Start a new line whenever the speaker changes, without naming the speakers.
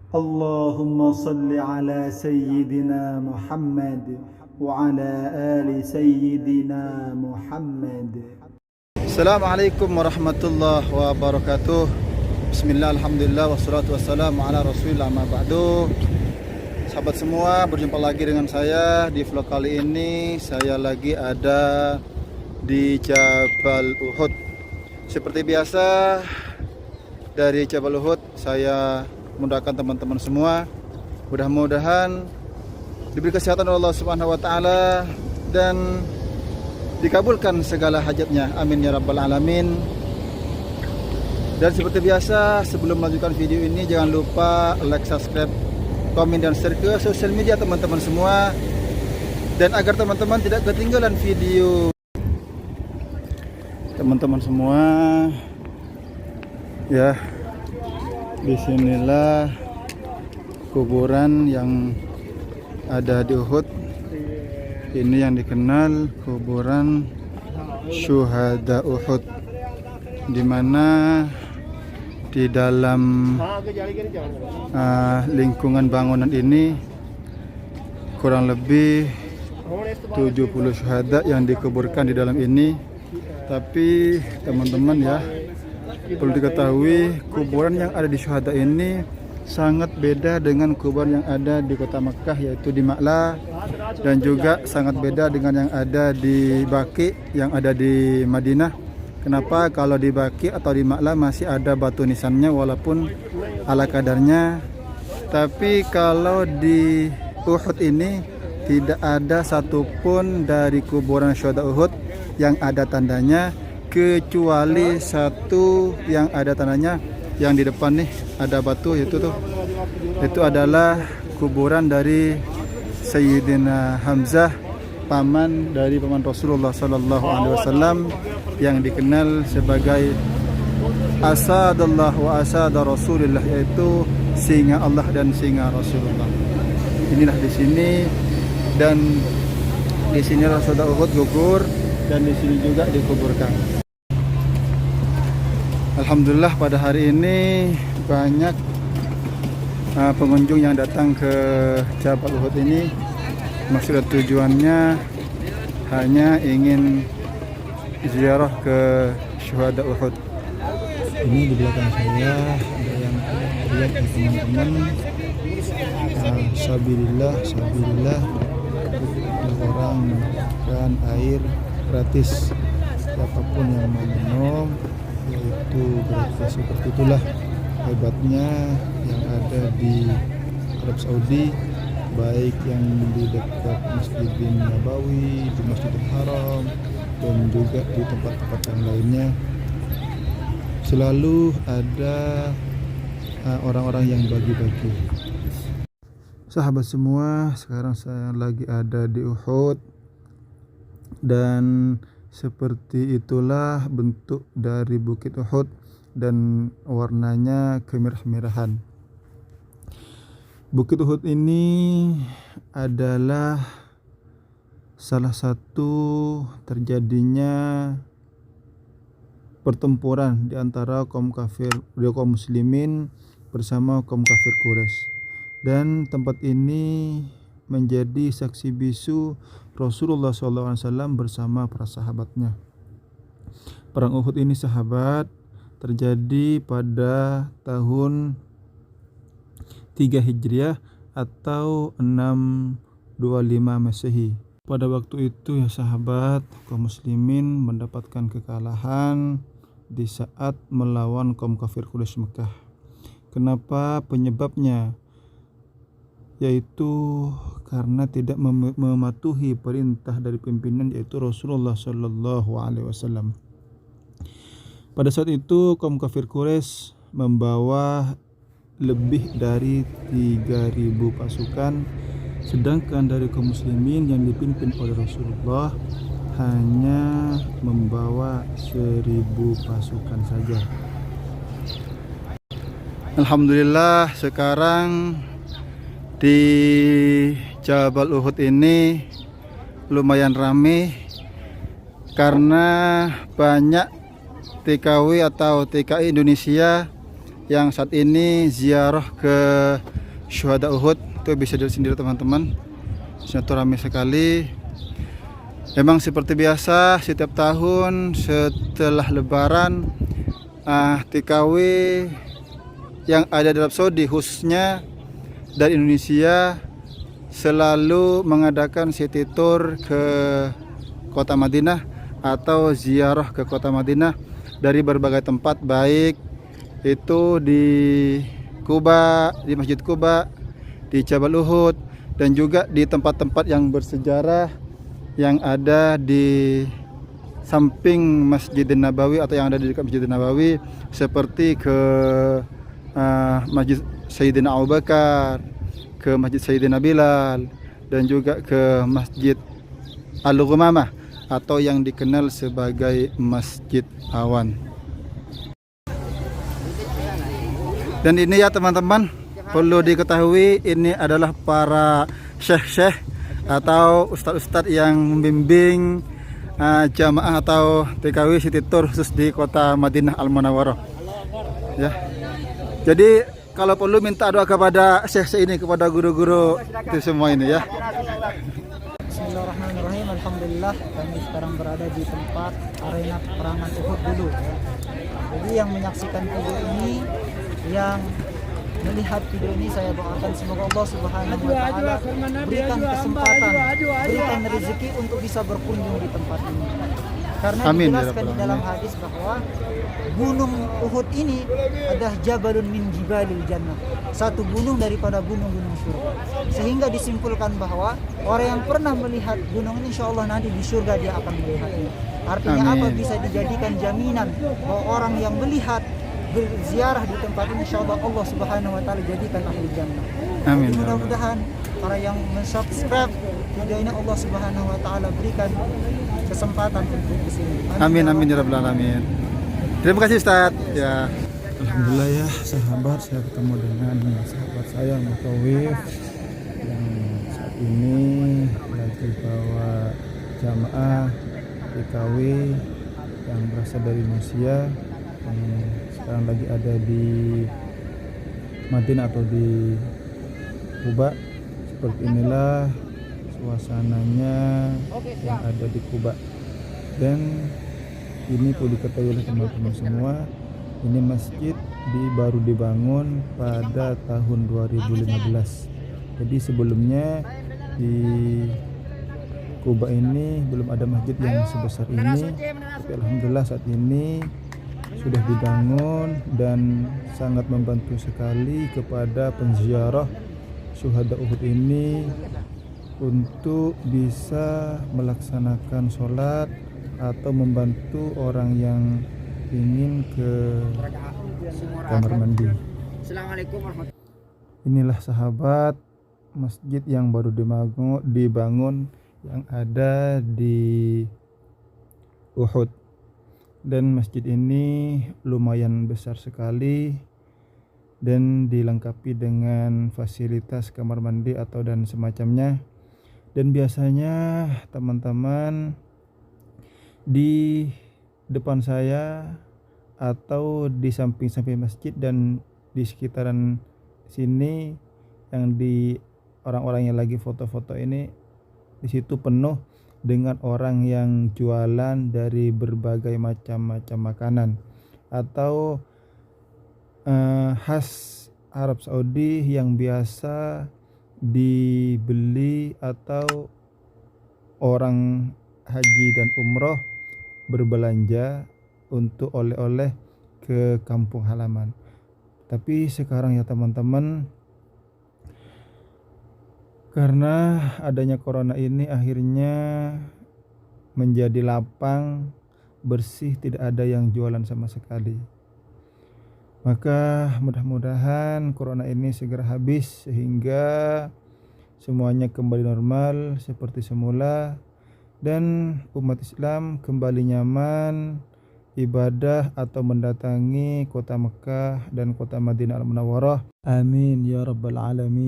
اللهم صل على سيدنا محمد وعلى آل سيدنا محمد. Assalamualaikum warahmatullahi wabarakatuh. Bismillah, alhamdulillah, wassalatu wassalamu ala rasulillah, ma ba'du. Sahabat semua, berjumpa lagi dengan saya di vlog kali ini. Saya lagi ada di Jabal Uhud. Seperti biasa, dari Jabal Uhud saya mendoakan teman-teman semua, mudah-mudahan diberi kesehatan oleh Allah Subhanahu wa taala dan dikabulkan segala hajatnya, amin ya rabbal alamin. Dan seperti biasa, sebelum melanjutkan video ini, jangan lupa like, subscribe, komen, dan share ke sosial media teman-teman semua, dan agar teman-teman tidak ketinggalan video teman-teman semua ya. Disinilah kuburan yang ada di Uhud. Ini yang dikenal kuburan syuhada Uhud, dimana di dalam lingkungan bangunan ini kurang lebih 70 syuhada yang dikuburkan di dalam ini. Tapi teman-teman ya, perlu diketahui kuburan yang ada di syuhada ini sangat beda dengan kuburan yang ada di kota Mekah, yaitu di Ma'la, dan juga sangat beda dengan yang ada di Baqi yang ada di Madinah. Kenapa? Kalau di Baqi atau di Ma'la masih ada batu nisannya walaupun ala kadarnya, tapi kalau di Uhud ini tidak ada satupun dari kuburan syuhada Uhud yang ada tandanya, kecuali satu yang ada tandanya yang di depan nih, ada batu itu adalah kuburan dari Sayyidina Hamzah, paman Rasulullah Sallallahu Alaihi Wasallam, yang dikenal sebagai Asadullah wa Asada Rasulullah, yaitu singa Allah dan singa Rasulullah. Inilah di sini, dan di sini Rasulullah Uhud gugur, dan di sini juga dikuburkan. Alhamdulillah, pada hari ini banyak pengunjung yang datang ke Jabal Uhud ini. Maksud tujuannya hanya ingin ziarah ke syuhada Uhud. Ini di belakang saya ada yang lihat teman-teman, sabilillah orang mendapatkan air gratis, siapapun yang mau minum, yaitu gratis. Seperti itulah hebatnya yang ada di Arab Saudi, baik yang di dekat Masjidin Nabawi, di Masjidil Haram, dan juga di tempat-tempat yang lainnya. Selalu ada orang-orang yang bagi-bagi. Sahabat semua, sekarang saya lagi ada di Uhud, dan seperti itulah bentuk dari Bukit Uhud, dan warnanya kemerah-merahan. Bukit Uhud ini adalah salah satu terjadinya pertempuran di antara kaum muslimin bersama kaum kafir Quraisy, dan tempat ini menjadi saksi bisu Rasulullah SAW bersama para sahabatnya. Perang Uhud ini, sahabat, terjadi pada tahun 3 Hijriah atau 625 Masehi. Pada waktu itu ya sahabat, kaum muslimin mendapatkan kekalahan di saat melawan kaum kafir Quraisy Mekah. Kenapa? Penyebabnya yaitu karena tidak mematuhi perintah dari pimpinan, yaitu Rasulullah Sallallahu Alaihi Wasallam. Pada saat itu kaum kafir Quraisy membawa lebih dari 3.000 pasukan, sedangkan dari kaum muslimin yang dipimpin oleh Rasulullah hanya membawa 1.000 pasukan saja. Alhamdulillah, sekarang di Jabal Uhud ini lumayan ramai karena banyak TKW atau TKI Indonesia yang saat ini ziarah ke syuhada Uhud. Itu bisa dilihat sendiri teman-teman, sangat ramai sekali. Memang seperti biasa setiap tahun setelah Lebaran, TKW yang ada di Arab Saudi khususnya dari Indonesia selalu mengadakan city tour ke kota Madinah atau ziarah ke kota Madinah dari berbagai tempat, baik itu di Kuba, di Masjid Kuba, di Jabal Uhud, dan juga di tempat-tempat yang bersejarah yang ada di samping Masjidin Nabawi atau yang ada di dekat Masjidin Nabawi, seperti ke Masjid Sayyidina Abu Bakar, ke Masjid Sayyidina Bilal, dan juga ke Masjid Al-Ghumamah atau yang dikenal sebagai Masjid Awan. Dan ini ya teman-teman, perlu diketahui ini adalah para syekh-syekh atau ustadz-ustadz yang membimbing jamaah atau TKW city tour khusus di kota Madinah Al-Munawwarah. Ya. Jadi kalau perlu minta doa kepada syekh-syekh ini, kepada guru-guru itu semua ini ya.
Bismillahirrahmanirrahim. Alhamdulillah kami sekarang berada di tempat arena peperangan Uhud dulu ya. Jadi yang menyaksikan video ini, yang melihat video ini, saya doakan semoga Allah Subhanahu wa taala berikan kesempatan, berikan rezeki untuk bisa berkunjung di tempat ini. Karena dijelaskan di dalam hadis bahwa gunung Uhud ini adalah jabalun min jibalil jannah, satu gunung daripada gunung-gunung surga. Sehingga disimpulkan bahwa orang yang pernah melihat gunung ini insyaallah nanti di surga dia akan melihatnya. Artinya apa? Bisa dijadikan jaminan bahwa orang yang melihat berziarah di tempat ini insyaallah Allah Subhanahu wa taala jadikan ahli jannah.
Amin.
Mudah-mudahan para yang men-subscribe video ini Allah Subhanahu wa taala berikan kesempatan untuk ke sini.
Amin amin ya rabbal alamin. Terima kasih Ustaz. Ya. Alhamdulillah ya sahabat, saya ketemu dengan sahabat saya Mutawif yang saat ini lagi bawa jamaah TKW yang berasal dari Indonesia, yang sekarang lagi ada di Madinah atau di Kuba. Seperti inilah suasananya yang ada di Kuba. Dan ini perlu diketahui oleh teman-teman semua, ini masjid baru dibangun pada tahun 2015. Jadi sebelumnya di Kuba ini belum ada masjid yang sebesar ini, tapi alhamdulillah saat ini sudah dibangun dan sangat membantu sekali kepada penziarah syuhada Uhud ini untuk bisa melaksanakan sholat atau membantu orang yang ingin ke kamar mandi. Inilah sahabat masjid yang baru dibangun yang ada di Uhud. Dan masjid ini lumayan besar sekali dan dilengkapi dengan fasilitas kamar mandi atau dan semacamnya. Dan biasanya teman-teman di depan saya atau di samping-samping masjid dan di sekitaran sini yang di orang-orang yang lagi foto-foto ini, di situ penuh dengan orang yang jualan dari berbagai macam-macam makanan atau khas Arab Saudi yang biasa dibeli atau orang haji dan umroh berbelanja untuk oleh-oleh ke kampung halaman. Tapi sekarang ya teman-teman, karena adanya corona ini akhirnya menjadi lapang, bersih, tidak ada yang jualan sama sekali. Maka mudah-mudahan corona ini segera habis sehingga semuanya kembali normal seperti semula dan umat Islam kembali nyaman ibadah atau mendatangi kota Mekah dan kota Madinah Al-Munawwarah. Amin ya rabbal alamin.